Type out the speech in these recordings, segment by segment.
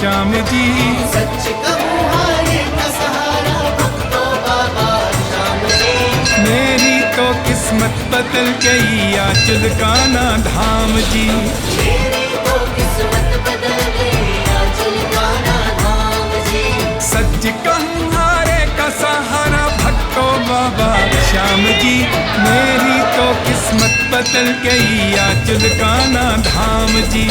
श्याम जी। सच कहूं हारे का सहारा भक्तों बाबा श्याम जी। मेरी तो किस्मत बदल गई आ चिलकाना धाम जी। मेरी तो किस्मत बदल गई आ चिलकाना धाम जी। सच कहूं हारे का सहारा भक्तों बाबा श्याम जी। मेरी तो किस्मत बदल गई आ चिलकाना धाम जी।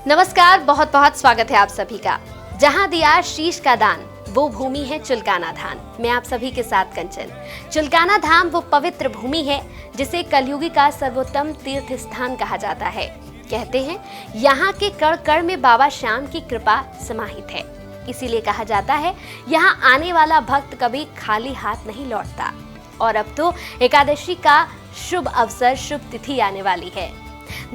नमस्कार, बहुत बहुत स्वागत है आप सभी का। जहां दिया शीश का दान वो भूमि है चिलकाना धाम। मैं आप सभी के साथ कंचन। चिलकाना धाम वो पवित्र भूमि है जिसे कलयुगी का सर्वोत्तम तीर्थ स्थान कहा जाता है। कहते हैं यहाँ के कण कण में बाबा श्याम की कृपा समाहित है, इसीलिए कहा जाता है यहाँ आने वाला भक्त कभी खाली हाथ नहीं लौटता। और अब तो एकादशी का शुभ अवसर, शुभ तिथि आने वाली है।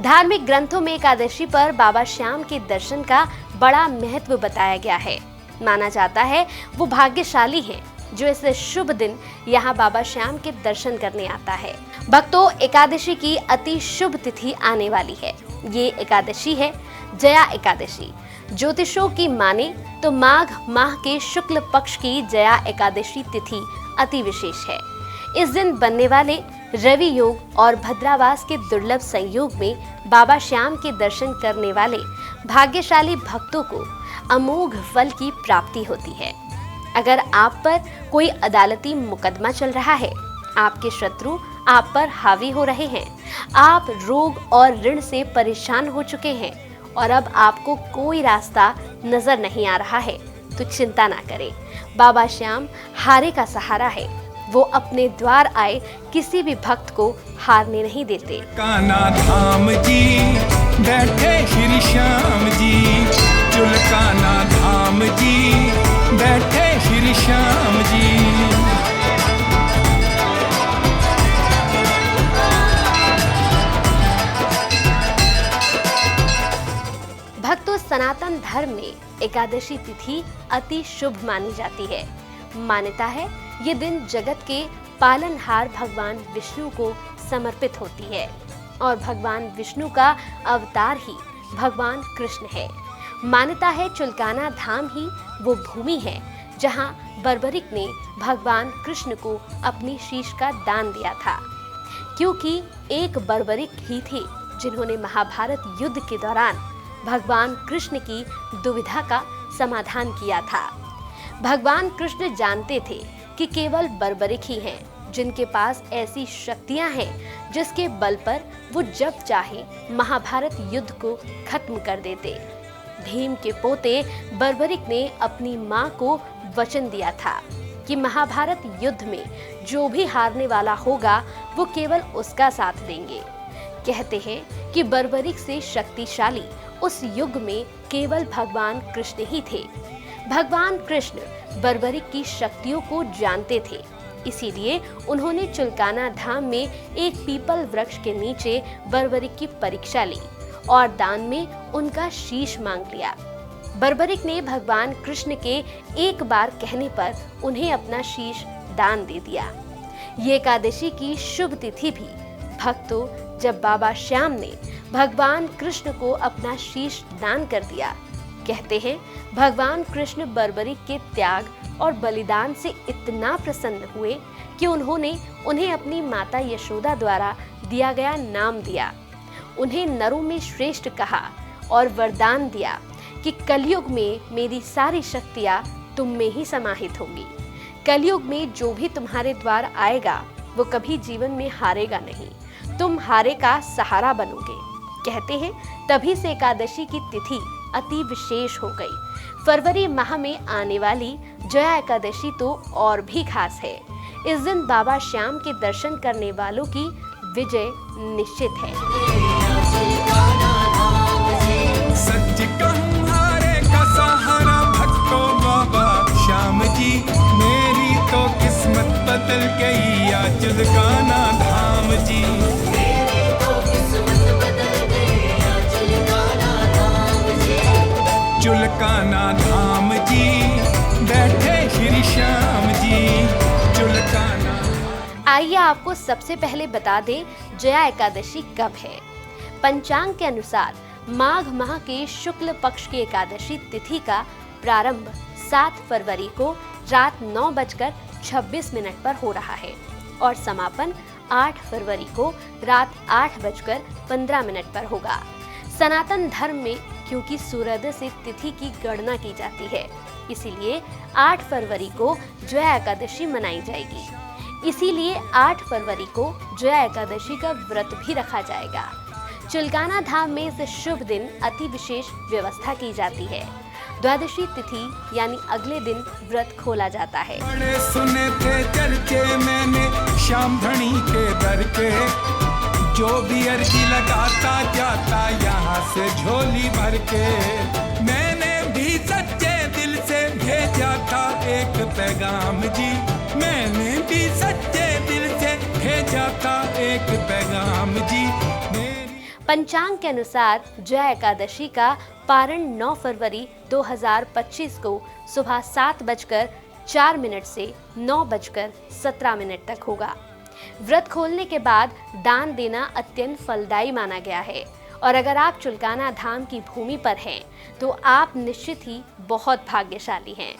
धार्मिक ग्रंथों में एकादशी पर बाबा श्याम के दर्शन का बड़ा महत्व बताया गया है। माना जाता है वो भाग्यशाली है जो इस शुभ दिन यहाँ बाबा श्याम के दर्शन करने आता है। भक्तों, एकादशी की अति शुभ तिथि आने वाली है। ये एकादशी है जया एकादशी। ज्योतिषों की माने तो माघ माह के शुक्ल पक्ष की जया एकादशी तिथि अति विशेष है। इस दिन बनने वाले रवि योग और भद्रावास के दुर्लभ संयोग में बाबा श्याम के दर्शन करने वाले भाग्यशाली भक्तों को अमोघ फल की प्राप्ति होती है। अगर आप पर कोई अदालती मुकदमा चल रहा है, आपके शत्रु आप पर हावी हो रहे हैं, आप रोग और ऋण से परेशान हो चुके हैं और अब आपको कोई रास्ता नजर नहीं आ रहा है, तो चिंता ना करें। बाबा श्याम हारे का सहारा है। वो अपने द्वार आए किसी भी भक्त को हारने नहीं देते। काना धाम जी बैठे श्री श्याम जी। चुलकाना धाम जी बैठे श्री श्याम जी। भक्तों, सनातन धर्म में एकादशी तिथि अति शुभ मानी जाती है। मान्यता है ये दिन जगत के पालनहार भगवान विष्णु को समर्पित होती है और भगवान विष्णु का अवतार ही भगवान कृष्ण है। मान्यता है चिलकाना धाम ही वो भूमि है जहां बर्बरिक ने भगवान कृष्ण को अपनी शीश का दान दिया था, क्योंकि एक बर्बरिक ही थे जिन्होंने महाभारत युद्ध के दौरान भगवान कृष्ण की दुविधा का समाधान किया था। भगवान कृष्ण जानते थे कि केवल बर्बरिक ही हैं जिनके पास ऐसी शक्तियां हैं जिसके बल पर वो जब चाहे महाभारत युद्ध को खत्म कर देते। भीम के पोते बर्बरिक ने अपनी मां को वचन दिया था कि महाभारत युद्ध में जो भी हारने वाला होगा वो केवल उसका साथ देंगे। कहते हैं कि बर्बरिक से शक्तिशाली उस युग में केवल भगवान कृष्ण ही थे। भगवान कृष्ण बर्बरिक की शक्तियों को जानते थे, इसीलिए उन्होंने चिलकाना धाम में एक पीपल वृक्ष के नीचे बर्बरिक की परीक्षा ली और दान में उनका शीश मांग लिया। बर्बरिक ने भगवान कृष्ण के एक बार कहने पर उन्हें अपना शीश दान दे दिया। ये एकादशी की शुभ तिथि भी भक्तों, जब बाबा श्याम ने भगवान कृष्ण को अपना शीश दान कर दिया, कहते हैं भगवान कृष्ण बर्बरिक के त्याग और बलिदान से इतना प्रसन्न हुए कि उन्होंने उन्हें अपनी माता यशोदा द्वारा दिया गया नाम दिया। उन्हें नरों में श्रेष्ठ कहा और वरदान दिया कि कलयुग में मेरी सारी शक्तियाँ तुम में ही समाहित होंगी। कलयुग में जो भी तुम्हारे द्वार आएगा वो कभी जीवन में हारेगा नहीं, तुम हारे का सहारा बनोगे। कहते हैं तभी से एकादशी की तिथि अति विशेष हो गई। फरवरी माह में आने वाली जया एकादशी तो और भी खास है। इस दिन बाबा श्याम के दर्शन करने वालों की विजय निश्चित है। सच कहूं हारे का सहारा भक्तों बाबा श्याम जी। मेरी तो किस्मत बदल गई आ चिलकाना धाम जी। चुलकाना धाम जी बैठे श्री श्याम जी। चुलकाना। आइए आपको सबसे पहले बता दें जया एकादशी कब है। पंचांग के अनुसार माघ माह के शुक्ल पक्ष की एकादशी तिथि का प्रारंभ 7 फरवरी को रात 9:26 पर हो रहा है और समापन 8 फरवरी को रात 8:15 पर होगा। सनातन धर्म में क्योंकि सूर्योदय से तिथि की गणना की जाती है, इसीलिए 8 फरवरी को जया एकादशी मनाई जाएगी। इसीलिए 8 फरवरी को जया एकादशी का व्रत भी रखा जाएगा। चुलकाना धाम में इस शुभ दिन अति विशेष व्यवस्था की जाती है। द्वादशी तिथि यानी अगले दिन व्रत खोला जाता है। बड़े सुने थे चर्चे मैंने श्याम धनी के दर के, जो भी अर्जी लगाता जाता यहाँ से झोली भर के। मैंने भी सच्चे दिल से भेजा था एक पैगाम जी, मैंने भी सच्चे दिल से भेजा था एक पैगाम जी। पंचांग के अनुसार जया एकादशी का पारण 9 फरवरी 2025 को सुबह 7:04 से 9:17 तक होगा। व्रत खोलने के बाद दान देना अत्यंत फलदायी माना गया है और अगर आप चुलकाना धाम की भूमि पर हैं तो आप निश्चित ही बहुत भाग्यशाली हैं।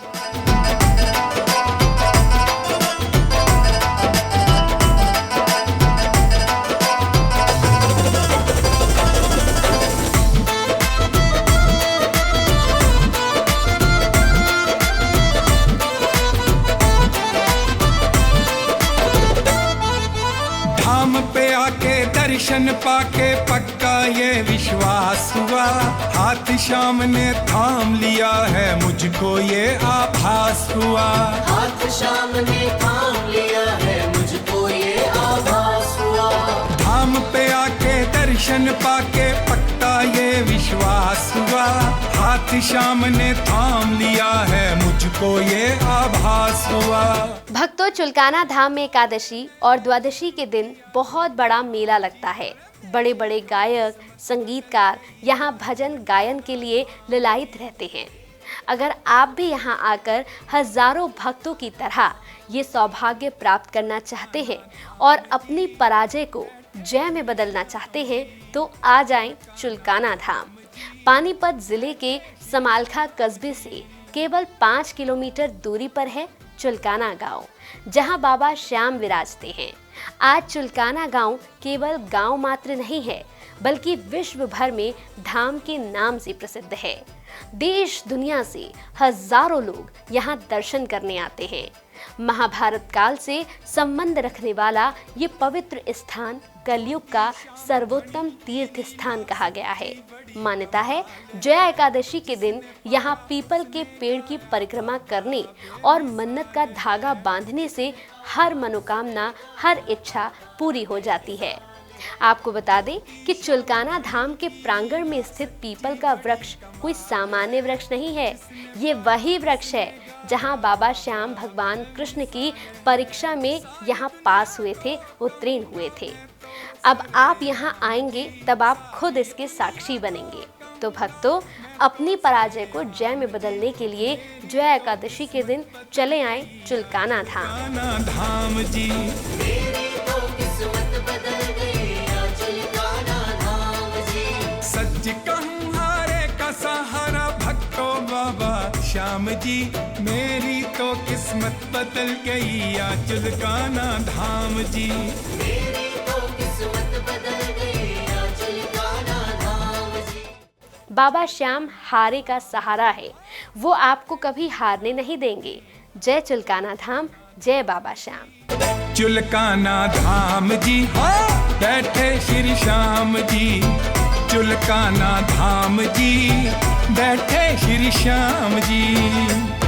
धाम पे आके दर्शन पाके पक्का ये विश्वास हुआ, हाथ शाम ने थाम लिया है मुझको ये आभास हुआ। हाथ शाम ने थाम लिया है मुझको ये आभास हुआ। धाम पे आके दर्शन पाके पक्का ये विश्वास हुआ, हाथ शाम ने थाम लिया है मुझको ये आभास हुआ। भक्तों, चुलकाना धाम में एकादशी और द्वादशी के दिन बहुत बड़ा मेला लगता है। बड़े बड़े गायक, संगीतकार यहाँ भजन गायन के लिए ललायित रहते हैं। अगर आप भी यहाँ आकर हजारों भक्तों की तरह ये सौभाग्य प्राप्त करना चाहते हैं और अपनी पराजय को जय में बदलना चाहते हैं तो आ जाएं चुलकाना धाम। पानीपत जिले के समालखा कस्बे से केवल 5 किलोमीटर दूरी पर है चुलकाना गांव, जहां बाबा श्याम विराजते हैं। आज चुलकाना गांव केवल गांव मात्र नहीं है, बल्कि विश्व भर में धाम के नाम से प्रसिद्ध है। देश दुनिया से हजारों लोग यहाँ दर्शन करने आते हैं। महाभारत काल से संबंध रखने वाला ये पवित्र स्थान कलयुग का सर्वोत्तम तीर्थ स्थान कहा गया है। मान्यता है जया एकादशी के दिन यहाँ पीपल के पेड़ की परिक्रमा करने और मन्नत का धागा बांधने से हर मनोकामना, हर इच्छा पूरी हो जाती है। आपको बता दें कि चुलकाना धाम के प्रांगण में स्थित पीपल का वृक्ष कोई सामान्य वृक्ष नहीं है। ये वही वृक्ष है जहां बाबा श्याम भगवान कृष्ण की परीक्षा में यहाँ पास हुए थे, उत्तीर्ण हुए थे। अब आप यहाँ आएंगे तब आप खुद इसके साक्षी बनेंगे। तो भक्तों, अपनी पराजय को जय में बदलने के लिए जया एकादशी के दिन चले आए चुलकाना धाम। धाम जी मेरी तो किस्मत बदल गई आज चुलकाना धाम जी। सच कहूँ हारे का सहारा भक्तों बाबा श्याम जी, मेरी तो किस्मत बदल गई आज चुलकाना धाम जी। मेरी तो किस्मत बदल गई आज चुलकाना धाम जी। बाबा श्याम हारे का सहारा है, वो आपको कभी हारने नहीं देंगे। जय चुलकाना धाम, जय बाबा श्याम। चुलकाना धाम जी हाँ बैठे श्री श्याम जी, चुलकाना धाम जी बैठे श्री श्याम जी।